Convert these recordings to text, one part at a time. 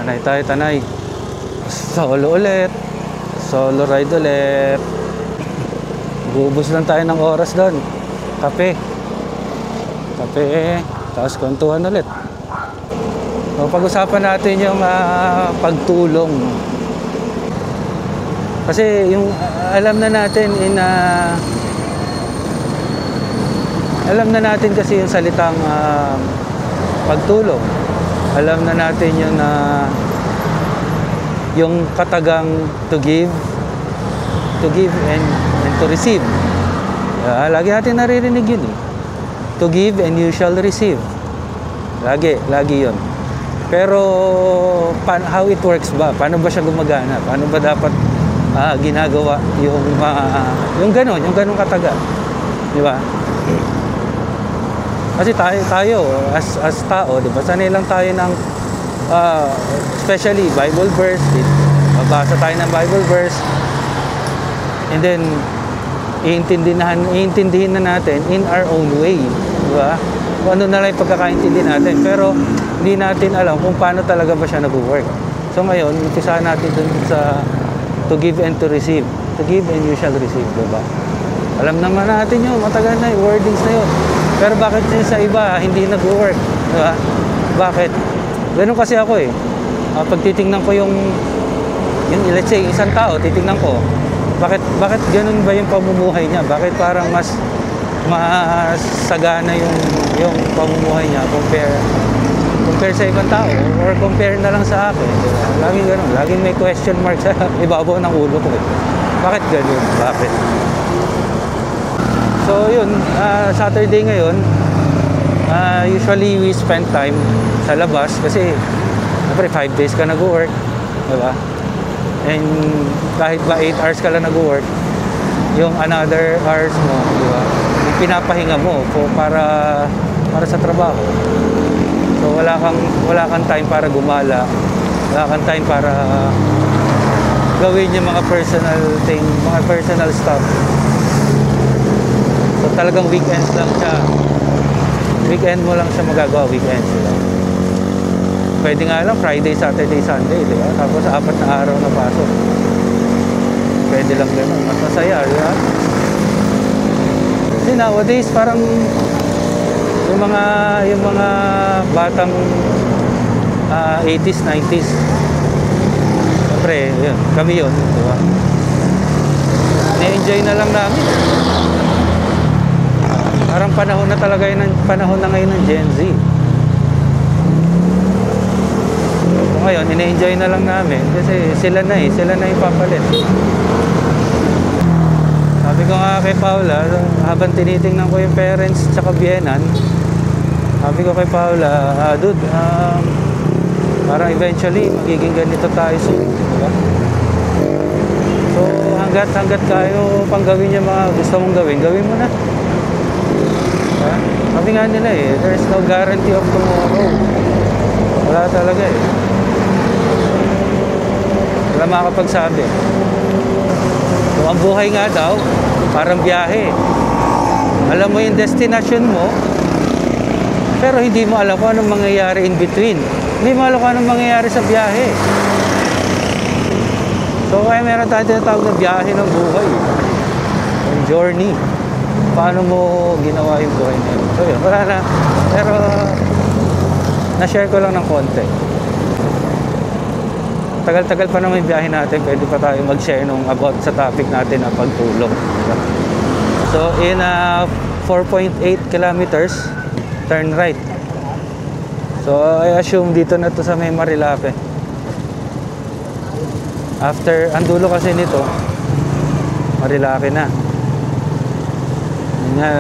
Tanay tayo, tanay. Solo ulit. Solo ride ulit. Buubos lang tayo ng oras doon. Kape. Kape. Tapos kwentuhan ulit. So, pag-usapan natin yung pagtulong. Kasi yung alam na natin alam na natin kasi yung salitang pagtulong. Alam na natin yung katagang to give and to receive. Lagi natin naririnig yun eh. To give and you shall receive. Lagi yun. Pero how it works ba? Paano ba siya gumagana? Paano ba dapat ginagawa yung ganun kataga? Di ba? Kasi tayo as tao, di ba? Sanay lang tayo ng especially Bible verse. Mabasa tayo ng Bible verse. And then iintindihin na natin in our own way, di ba? Kung ano na lang yung pagkakaintindi natin. Pero hindi natin alam kung paano talaga ba siya nag-work. So ngayon, umpisahan natin dun sa to give and to receive. To give and you shall receive, di ba? Alam naman natin yun, matagal na yung wordings na yun. Pero bakit sa iba hindi nag-work? Di ba? Bakit? Ganun kasi ako eh. Pag titingnan ko yung let's say, isang tao, titingnan ko, bakit ganun ba yung pamumuhay niya? Bakit parang mas sagana yung pamumuhay niya compare sa ibang tao or compare na lang sa akin? Laging ganun. Laging may question mark sa ibabaw ng ulo ko eh. Bakit ganun? Bakit? So yun, Saturday ngayon, usually we spend time sa labas kasi siyempre 5 days ka nag-work, diba? And kahit ba 8 hours ka lang nag-work, yung another hours mo, diba? Yung pinapahinga mo para sa trabaho. So wala kang time para gumala, wala kang time para gawin yung mga personal thing, mga personal stuff. So talagang weekends lang siya. Weekend mo lang siya magagawa, weekends lang. Pwede nga lang Friday, Saturday, Sunday, di ba? Tapos 4 na araw na pasok. Pwede lang gano'n. Mas masaya, di ba? Kasi nowadays parang yung mga batang 80s, 90s. Siyempre, yun, kami yun, di ba? Na-enjoy na lang namin. Parang panahon na ngayon ng Gen Z. So ngayon, ina-enjoy na lang namin kasi sila na yung papalit. Sabi ko nga kay Paula, habang tinitingnan ko yung parents tsaka biyenan, sabi ko kay Paula, dude, parang eventually magiging ganito tayo soon, diba? So hanggat kayo pang gawin yung mga gusto mong gawin mo na. Sabi nga nila eh, there's no guarantee of tomorrow. Wala talaga eh. Wala makakapagsabi. So ang buhay nga daw, parang biyahe. Alam mo yung destination mo, pero hindi mo alam kung anong mangyayari in between. Hindi mo alam kung anong mangyayari sa biyahe. So kaya meron tayo tinatawag na biyahe ng buhay. Yung journey. Paano mo ginawa yung buhay na yun? So yun, wala na. Pero na-share ko lang ng konti. Tagal-tagal pa naman yung biyahe natin. Pwede pa tayo mag-share about sa topic natin na pagtulong. So in 4.8 kilometers, turn right. So I assume dito na to sa may Marilake. After, ang dulo kasi nito, Marilake na. Nga,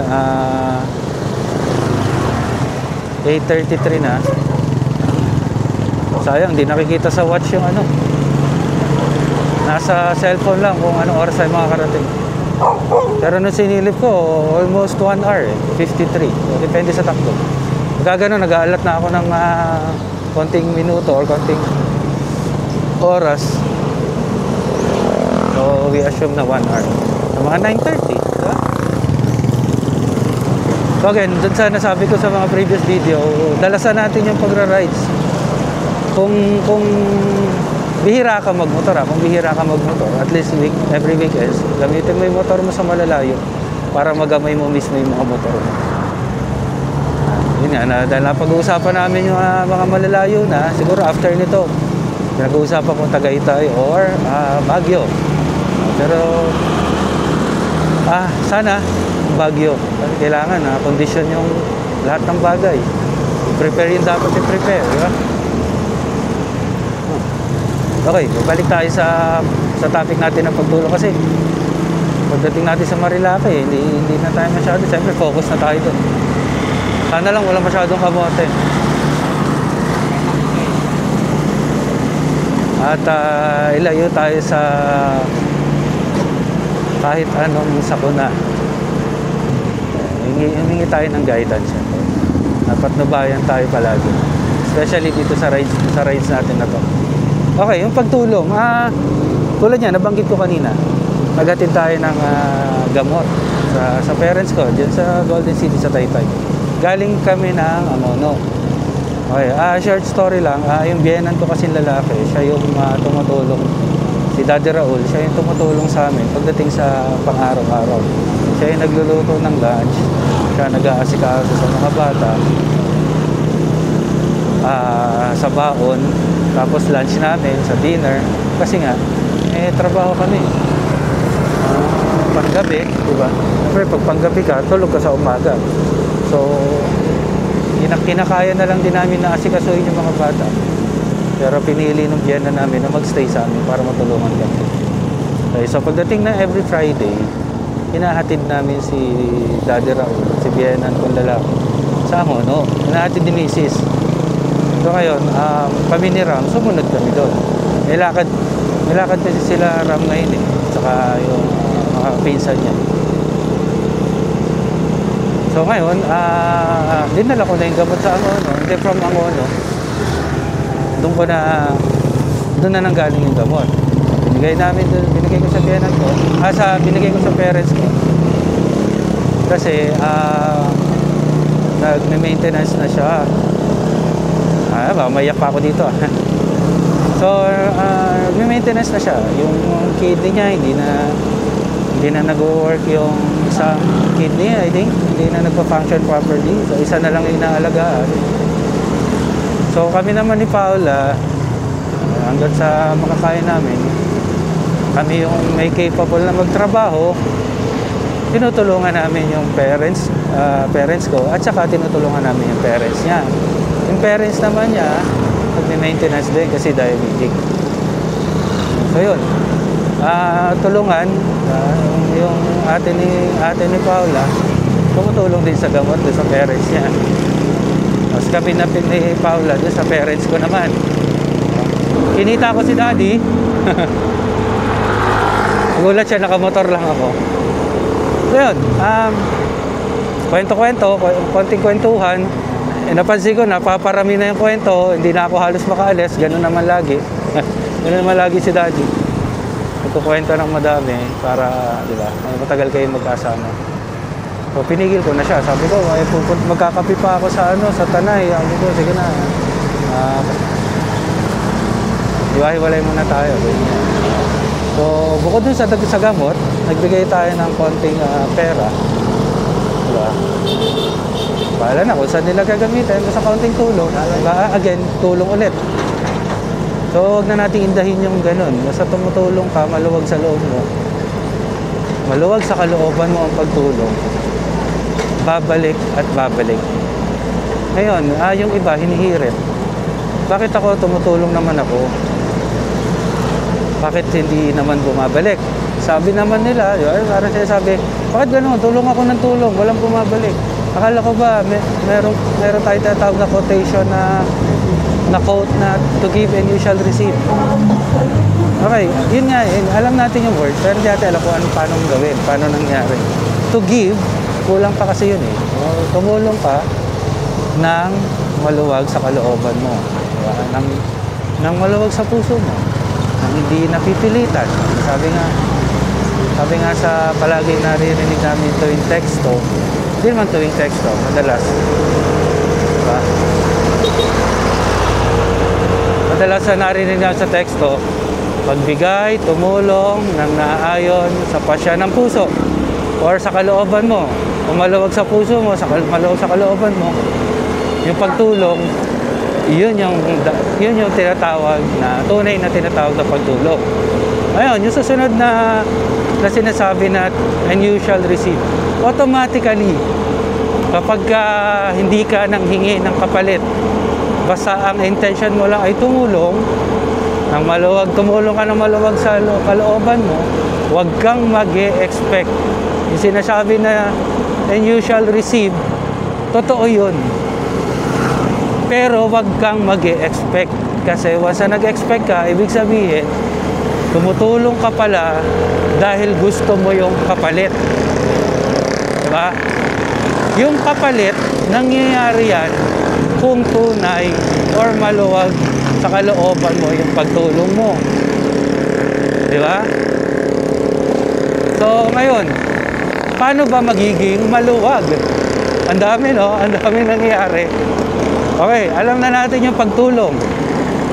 8:33 na. Sayang, di nakikita sa watch yung ano. Nasa cellphone lang kung anong oras ay makakarating. Pero nung sinilip ko, almost 1 hour, 53. So, depende sa takbo. Gagano, nag-aalat na ako ng konting minuto or konting oras. So, we assume na 1 hour. So, mga 9:30. Diba? So again, dun sa nasabi ko sa mga previous video, dalasan natin yung pagra-rides. kung bihira ka magmotor, kung bihira ka magmotor, at least every weekends, gamitin mo yung motor mo sa malalayo para magamay mo mismo yung mga motor mo. Yun nga, dahil napag-uusapan namin yung mga malalayo na, siguro after nito, nag-uusapan ko Tagaytay or Baguio. Pero, sana Baguio. Kasi kailangan kondisyon yung lahat ng bagay. Prepare yung dapat i-prepare, di ba? Okay, balik tayo sa topic natin ng pagtulong kasi pagdating natin sa Marilake, hindi na tayo masyado. Siyempre, focus na tayo doon. Sana lang walang masyadong kamote. At ilayo tayo sa kahit anong sakuna. Humingi tayo ng guidance. Dapat nabayan tayo palagi. Especially dito sa rides natin na to. Okay, yung pagtulong. Tulad niya, nabanggit ko kanina. Naghatid tayo ng gamot sa parents ko, dyan sa Golden City sa Taytay. Galing kami ng Angono. Okay, short story lang. Yung biyenan ko kasing lalaki, siya yung tumutulong. Si Daddy Raul, siya yung tumutulong sa amin pagdating sa pang-araw-araw. Siya yung nagluluto ng lunch. Siya nag-aasikaso sa mga bata. Sa baon. Tapos lunch namin, sa dinner. Kasi nga, trabaho kami. Panggabi, diba? Siyempre, pag panggabi ka, tulog ka sa umaga. So, kinakaya na lang din namin na asikasuhin yung mga bata. Pero pinili ng biyena namin na magstay sa amin para matulungan kami. Okay, so pagdating na every Friday, hinahatid namin si Daddy Raul, si biyenan kong lalaki, sa Angono. Hinahatid ni Mrs. So ngayon, kami ni Ram, sumunod kami doon. May lakad kasi sila Ram ngayon saka yung mga pinsan niya. So ngayon, dinala ko na yung gamot sa Angono. Hindi from Angono. Doon na nanggaling yung gamot. Binigay ko sa biyenan ko. Binigay ko sa parents ko. Kasi, nag-maintenance na siya. Mayak pa ako dito. So, nag-maintenance na siya. Yung kidney niya, hindi na nag-work yung isang kidney, I think. Hindi na nagpa-function properly. So, isa na lang yung inaalagaan. So, kami naman ni Paula, hanggang sa makakaya namin, kami yung may capable na magtrabaho, tinutulungan namin yung parents ko, at saka tinutulungan namin yung parents niya. Yung parents naman niya, nag-maintenance din kasi diabetic. So, yun. Tulungan, yung ate ni Paula, tumutulong din sa gamot sa parents niya. Tapos kami na ni Paula doon sa parents ko naman. Kinita ko si Daddy. Nagulat siya, nakamotor lang ako. So yun, kwento-kwento, konting kwentuhan. Napansin ko, napaparami na yung kwento, hindi na ako halos makaalis, ganun naman lagi. Ganun naman lagi si Daddy. Nagkukwento ng madami para, di ba, matagal kayo magkasama. So, pinigil ko na siya. Sabi ko, magkakapi pa ako sa Tanay. Sabi ko, sige na. Hiwa-hiwalay muna tayo. So, bukod dun sa gamot, nagbigay tayo ng konting pera. Diba? Bahala na kung saan nila gagamitin. Sa konting tulong. Again, tulong ulit. So, huwag na nating indahin yung ganun. Basta tumutulong ka, maluwag sa loob mo. Maluwag sa kalooban mo ang pagtulong. Babalik at babalik. Ngayon, yung iba, hinihirit. Bakit ako tumutulong naman ako? Bakit hindi naman bumabalik? Sabi naman nila, parang sila sabi, bakit gano'n? Tulong ako ng tulong, walang bumabalik. Akala ko ba, meron tayo tatawag na quotation na quote na to give and you shall receive. Okay, yun nga, alam natin yung word, pero hindi natin alam kung paano gawin, paano nangyari. To give, kulang pa kasi yun tumulong ka ng maluwag sa kalooban mo. Diba? Ng maluwag sa puso mo. Nang hindi napipilitan. Sabi nga sa palagi naririnig namin tuwing teksto, hindi naman tuwing teksto, madalas. Diba? madalas na narinig na sa teksto, pagbigay, tumulong ng naayon sa pasya ng puso or sa kalooban mo. Kung maluwag sa puso mo, maluwag sa kalooban mo, yung pagtulong, yun yung tinatawag na, tunay na tinatawag na pagtulong. Ayun, yung susunod na sinasabi na, and you shall receive. Automatically, kapag hindi ka nang hingi ng kapalit, basta ang intention mo lang ay tumulong ka ng maluwag sa kalooban mo, huwag kang mag-e-expect. Yung sinasabi na, and you shall receive, totoo yun. Pero huwag kang mag-e-expect. Kasi once na nag-expect ka, ibig sabihin, tumutulong ka pala dahil gusto mo yung kapalit. Diba? Yung kapalit, nangyayari yan kung tunay or maluwag sa kalooban mo yung pagtulong mo. Diba? So, ngayon, paano ba magiging maluwag? Ang dami, no? Ang dami nangyayari. Okay, alam na natin yung pagtulong.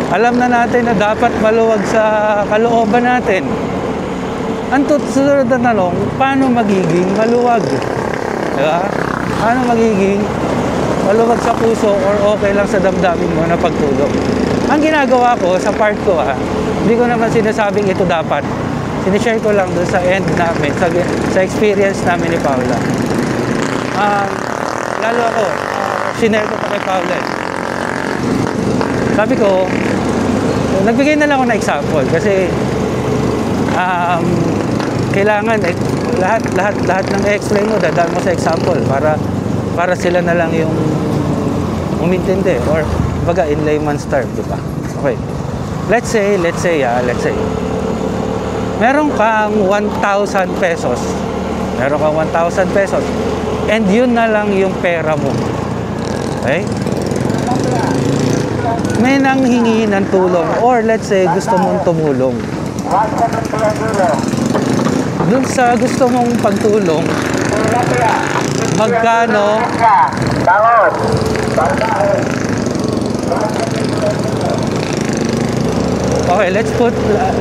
Alam na natin na dapat maluwag sa kalooban natin. Ang susunod na tanong, paano magiging maluwag? Diba? Paano magiging maluwag sa puso or okay lang sa damdamin mo na pagtulong? Ang ginagawa ko sa part ko, hindi ko naman sinasabing ito dapat. Sinishare ko lang doon sa end namin, sa experience namin ni Paula. Lalo ako, sinare ko pa kay Paula. Sabi ko, nagbigay na lang ako ng example kasi kailangan lahat ng explain mo, dadaan mo sa example para sila na lang yung umintindi or baga in layman's term, di ba? Okay. Let's say meron kang 1,000 pesos. Meron kang 1,000 pesos. And yun na lang yung pera mo. Okay? May nanghingi ng tulong or let's say gusto mong tumulong. Dun sa gusto mong pagtulong, magkano? Okay,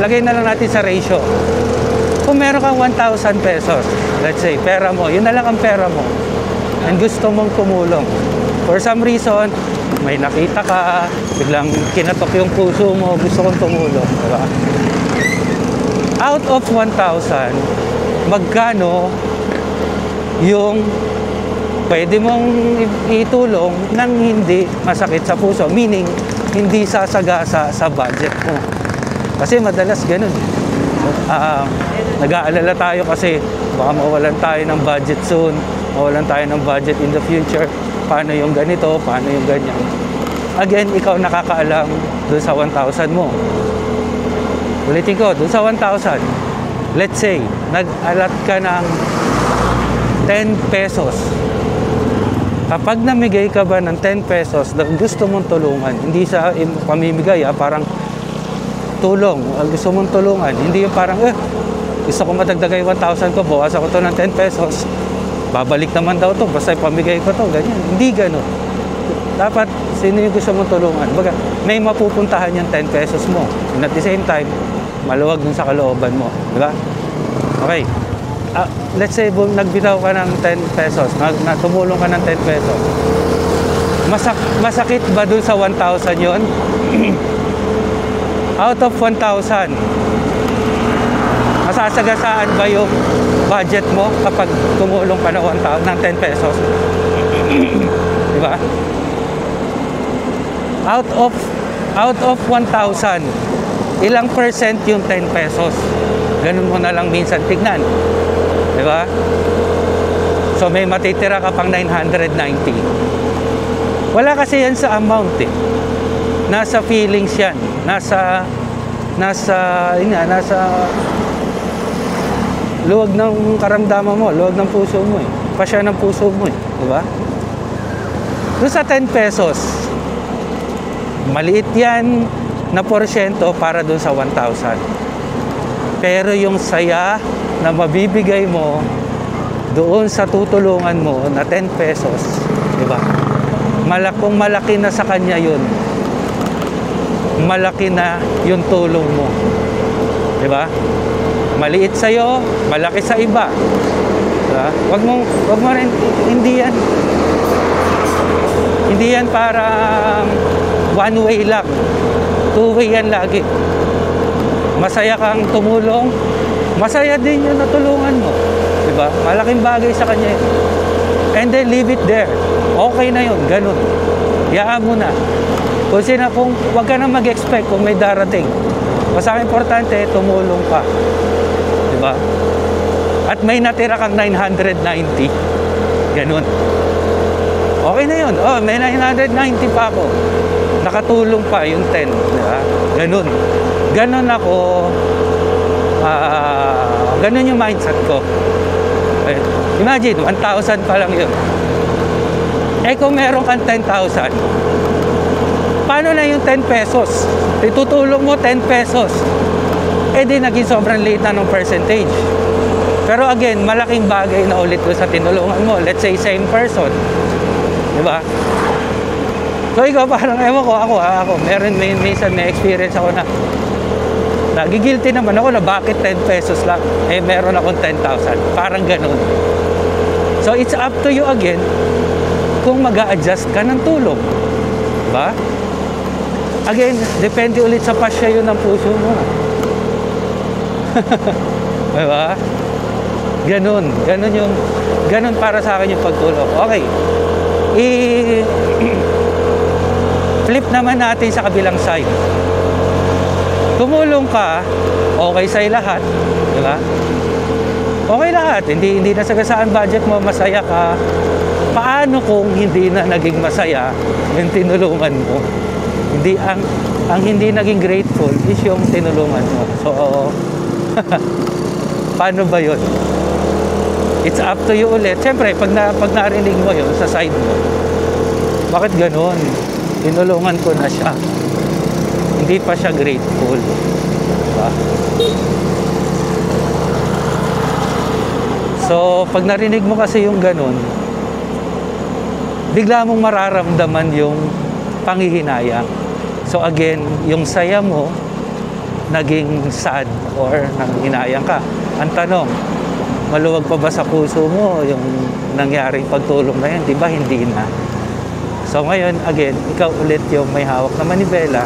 lagay na lang natin sa ratio. Kung meron kang 1,000 pesos, let's say, pera mo, yun na lang ang pera mo, and gusto mong tumulong. For some reason, may nakita ka, biglang kinatok yung puso mo, gusto kong tumulong, diba? Out of 1,000, magkano yung pwede mong itulong nang hindi masakit sa puso? Meaning, hindi sasagasa sa budget mo. Kasi madalas ganun. Nag-aalala tayo kasi baka mawalan tayo ng budget soon, mawalan tayo ng budget in the future. Paano yung ganito, paano yung ganyan. Again, ikaw nakakaalam dun sa 1,000 mo. Ulitin ko, dun sa 1,000, let's say, nag-alat ka ng 10 pesos. Kapag namigay ka ba ng 10 pesos na gusto mong tulungan, hindi sa pamimigay, parang tulong, gusto mong tulungan, hindi yung parang, gusto ko matagdagay 1,000 ko, bawasan ko to ng 10 pesos, babalik naman daw to, basta pamigay ko to, ganyan. Hindi ganun. Dapat, sino yung gusto mong tulungan? Baga, may mapupuntahan yung 10 pesos mo. And at the same time, maluwag dun sa kalooban mo. Diba? Okay. Let's say, nagbitaw ka ng 10 pesos, tumulong ka ng 10 pesos. Masakit ba dun sa 1,000 yun? Out of 1,000, masasagasaan ba yung budget mo kapag tumulong ka ng 10 pesos? Diba? Out of 1,000, ilang percent yung 10 pesos? Ganun mo na lang minsan tignan. Diba? So may matitira ka pang 990. Wala kasi yan sa amount eh. Nasa feelings yan. Nasa luwag ng karamdaman mo, luwag ng puso mo eh. Pasya ng puso mo eh. Diba? Doon sa 10 pesos, maliit yan na porsyento para doon sa 1,000. Pero yung saya na mabibigay mo doon sa tutulungan mo na 10 pesos, di ba? Malaki na sa kanya yun. malaki na yung tulong mo. Di ba? Maliit sa'yo, malaki sa iba. Diba? Wag mo rin, hindi yan parang one way lang. Two way yan lagi. Masaya kang tumulong, masaya din yung natulungan mo. Diba? Malaking bagay sa kanya yun. And then leave it there. Okay na yun, ganun. Yaan mo na. Kung wag ka na mag-expect kung may darating. Basta importante, tumulong ka. Diba? At may natira kang 990. Ganun. Okay na yun. Oh, may 990 pa ako. Nakatulong pa yung 10. Diba? Ganun. Ganun ako. Ganun yung mindset ko. Imagine, 1,000 pa lang yun. Kung meron kang 10,000, paano na yung 10 pesos? Itutulong mo 10 pesos. Di naging sobrang liit na ng percentage. Pero again, malaking bagay na ulit ko sa tinulungan mo. Let's say, same person. Diba? So, ikaw parang, ewan ko, ako. Minsan may experience ako na nagigilty naman ako na bakit 10 pesos lang. Meron akong 10,000. Parang ganun. So, it's up to you again kung mag-a-adjust ka ng tulong. Diba? Again, depende ulit sa pasya yun ng puso mo. Diba? Ganun para sa akin yung pagtulong. Okay. Flip naman natin sa kabilang side. Tumulong ka, okay sa'yo lahat. Diba? Okay lahat. Hindi nasagasaan budget mo, masaya ka. Paano kung hindi na naging masaya yung tinulungan mo? Ang hindi naging grateful is yung tinulungan mo. So, paano ba yun? It's up to you ulit. Siyempre, pag narinig mo yun sa side mo, bakit ganun? Tinulungan ko na siya. Hindi pa siya grateful. Diba? So, pag narinig mo kasi yung ganun, bigla mong mararamdaman yung panghihinayang. So again, yung saya mo, naging sad or nanghinayang ka. Ang tanong, maluwag pa ba sa puso mo yung nangyaring pagtulong na yun? Di ba hindi na? So ngayon, again, ikaw ulit yung may hawak na manibela.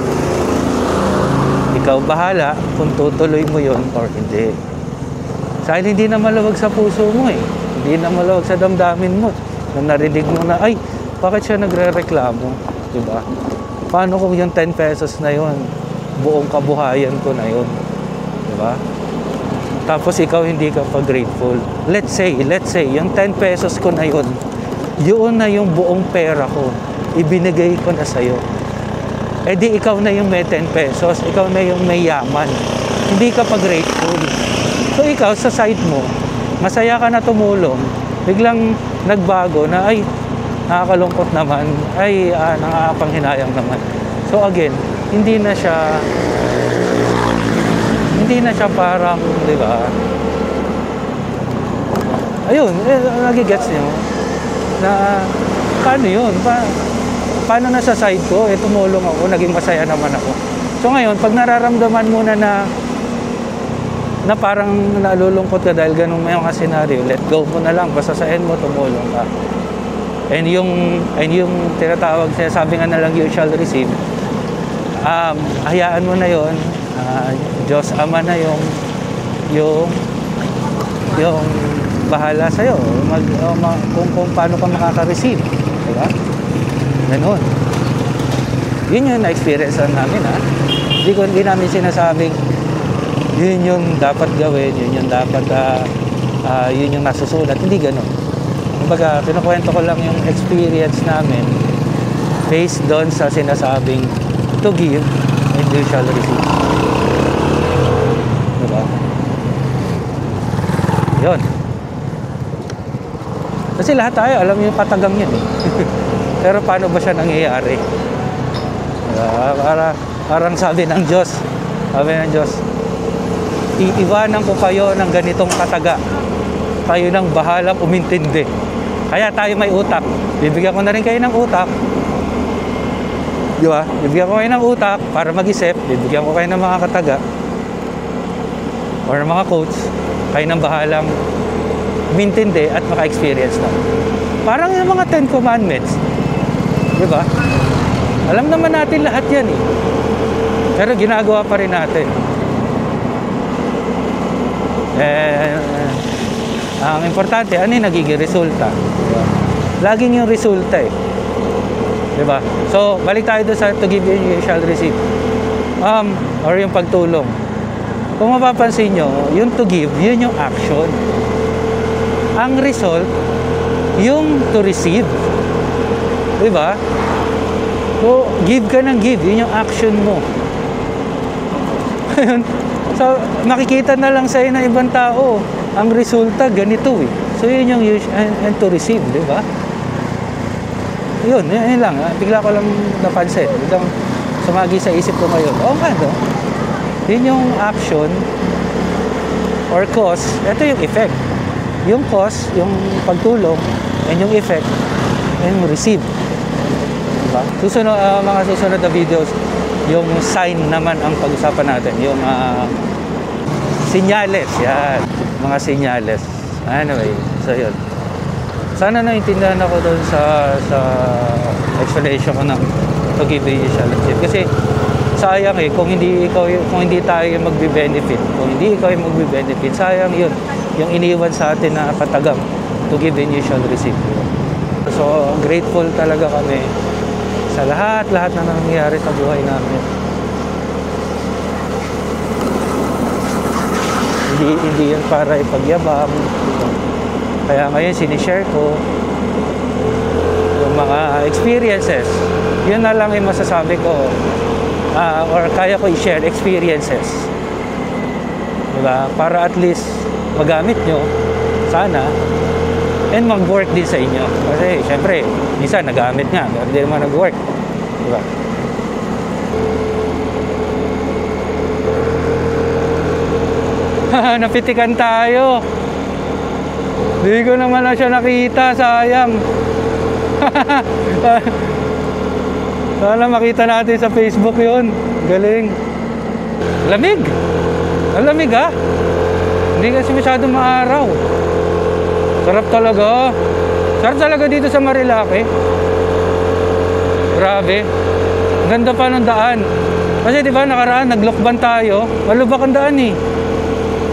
Ikaw bahala kung tutuloy mo yun or hindi. Dahil hindi na maluwag sa puso mo eh. Hindi na maluwag sa damdamin mo. Nung narinig mo na, ay, bakit siya nagre-reklamo? Diba? Paano kung yung 10 pesos na yun, buong kabuhayan ko na yun? Diba? Tapos ikaw hindi ka pa grateful. Let's say, yung 10 pesos ko na yun, yun na yung buong pera ko. Ibinigay ko na sa'yo. Di ikaw na yung may 10 pesos, ikaw na yung may yaman. Hindi ka pa grateful. So ikaw, sa side mo, masaya ka na tumulong, biglang nagbago na, ay, nakakalungkot naman, ay, nakakapanghinayang naman. So again, hindi na siya parang, di ba? Ayun, nagigets niyo na paano yun? Paano na sa side ko? Tumulong ako, naging masaya naman ako. So ngayon, pag nararamdaman mo na parang nalulungkot ka dahil ganun may mga senaryo, let go mo na lang, basta sa end mo, tumulong ka. And yung tinatawag, sinasabi nga na lang, you shall receive. Hayaan mo na yon. Diyos Ama na yung bahala sa'yo. Kung paano ka makaka-receive. Diba? Ganun. Yun yung na-experience namin, ha? Hindi namin sinasabing yun yung dapat gawin, yun yung dapat yun yung nasusulat. Hindi ganun. Kumbaga, kinukwento ko lang yung experience namin based doon sa sinasabing to give and you shall receive. Diba? Yun. Kasi lahat tayo, alam yung katagang yun eh. Pero paano ba siya nangyayari? Parang sabi ng Diyos, iiwanan ko kayo ng ganitong kataga. Kayo nang bahalang umintindi. Kaya tayo may utak. Bibigyan ko na rin kayo ng utak. Di ba? Bibigyan ko kayo ng utak para mag-isip, bibigyan ko kayo ng mga kataga or mga coach, kayo nang bahalang mintindi at maka-experience na. Parang yung mga 10 Commandments. Di ba? Alam naman natin lahat yan eh. Pero ginagawa pa rin natin. Ang importante, ano yung nagiging resulta? Diba? Laging yung resulta eh. Diba? So, balik tayo doon sa to give you shall receive. Or yung pagtulong. Kung mapapansin nyo, yung to give, yun yung action. Ang result, yung to receive. Diba? So, give ka ng give, yun yung action mo. So, makikita na lang sa'yo ng ibang tao, ang resulta ganito eh. So, yun yung and to receive, di ba? Yun lang. Bigla ko lang napansin. Biglang sumagi sa isip ko ngayon. Oo nga, no? Yun yung action or cause. Ito yung effect. Yung cause, yung pagtulong, and yung effect, and yung receive. Diba? Susunod, mga susunod na videos, yung sign naman ang pag-usapan natin. Yung sinyales. Yan. Mga sinyales. Anyway, so yun. Sana naintindihan ako doon sa explanation ko ng to give you shall receive. Kasi sayang eh, kung hindi tayo magbe-benefit, kung hindi ikaw yung magbe-benefit, sayang yun. Yung iniwan sa atin na katagang to give you shall receive. So, grateful talaga kami sa lahat na nangyayari sa buhay namin. Hindi yan para ipagyabang. Kaya ngayon sinishare ko yung mga experiences. Yun na lang yung masasabi ko. Or kaya ko i-share experiences. Diba? Para at least magamit nyo sana and mag-work din sa inyo. Kasi syempre, minsan nagamit nga, pero hindi naman nag-work. Diba? Napitikan tayo. Hindi ko naman na siya nakita, sayang. Sana makita natin sa Facebook yun. Galing. Lamig. Ang lamig ha. Hindi kasi masyadong maaraw. Sarap talaga. Sarap talaga dito sa Marilake. Grabe. Ganda pa ng daan. Kasi di ba nakaraan, naglukban tayo. Malubak ang daan eh.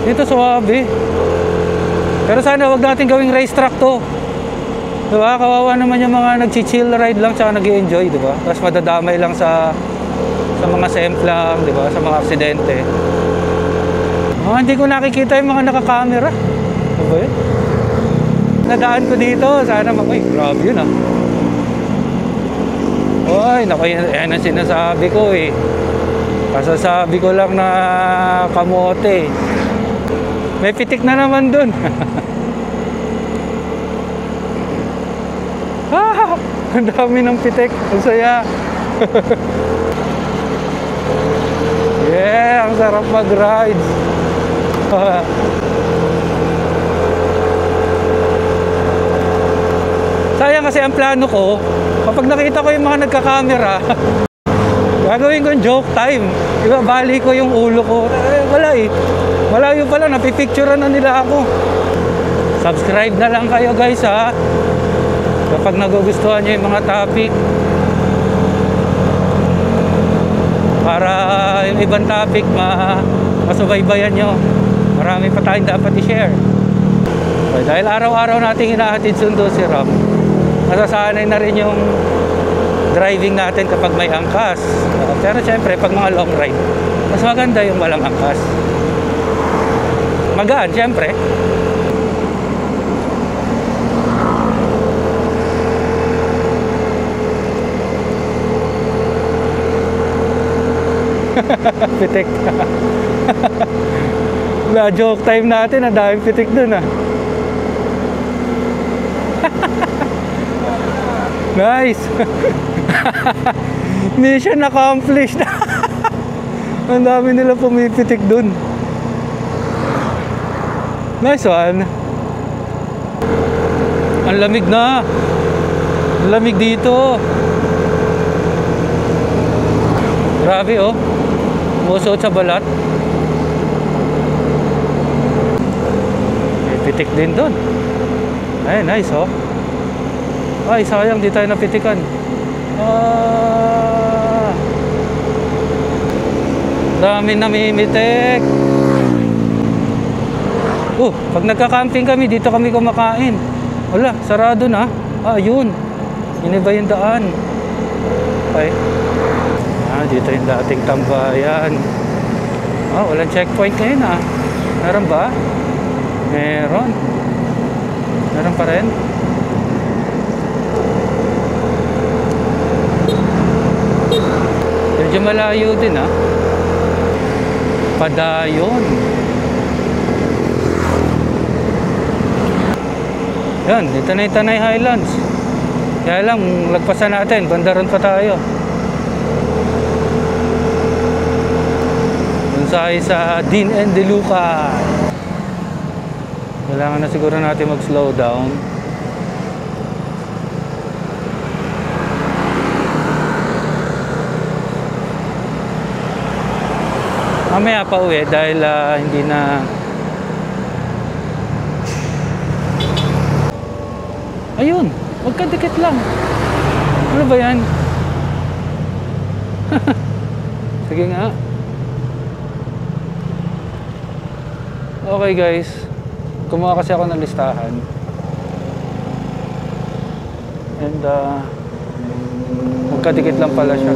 Dito suwabe. Pero sana wag natin gawing racetrack to. Diba? Kawawa naman yung mga nag-chill ride lang tsaka nag-i-enjoy, diba? Tapos madadamay lang sa mga semplang, diba? Sa mga aksidente. Hindi ko nakikita yung mga nakakamera. Diba yun? Nadaan ko dito. Sana uy, grabe yun ah. Uy, naku, yan ang sinasabi ko eh. Kasasabi ko lang na kamote. May pitik na naman dun. Ang dami ng pitik. Ang saya. Yeah, ang sarap mag-ride. Sayang kasi ang plano ko, kapag nakita ko yung mga nagka-camera, gagawin ko yung joke time. Diba, bali ko yung ulo ko. Wala eh. Malayo pala, napipicturean na nila ako. Subscribe na lang kayo guys ha. Kapag nagugustuhan nyo yung mga topic. Para yung ibang topic masubaybayan nyo. Marami pa tayong dapat i-share. So, dahil araw-araw nating hinahatid sundo si Ram, nasasanay na rin yung driving natin kapag may angkas. Pero syempre, pag mga long ride, mas maganda yung walang angkas. Magaan, syempre. Pitik. Joke time natin, ang daming pitik dun ah. Nice. Mission accomplished. Ang dami nila pumipitik dun. Nice one. Ang lamig na. Ang lamig dito. Grabe oh. Musot sa balat. May pitik din doon. Ay, nice oh. Ay, sayang di tayo napitikan. Dami namimitik. Pag nagka-camping kami, dito kami kumakain. Wala, sarado na. Yun. Iniba yung daan. Okay. Dito yung dating tambayan. Walang checkpoint ngayon Meron ba? Meron. Meron pa rin. Medyo malayo din Padayon. Yan, dito na yung Tanay Highlands. Kaya lang, lagpasan natin, bandaron pa tayo. Dun sa Dean and De Luca. Kailangan na siguro natin mag-slow down. Mamaya pa uwi dahil hindi na... Ayun, magkadikit lang. Ano ba yan? Sige nga. Okay guys, kumuha kasi ako ng listahan. And magkadikit lang pala siya.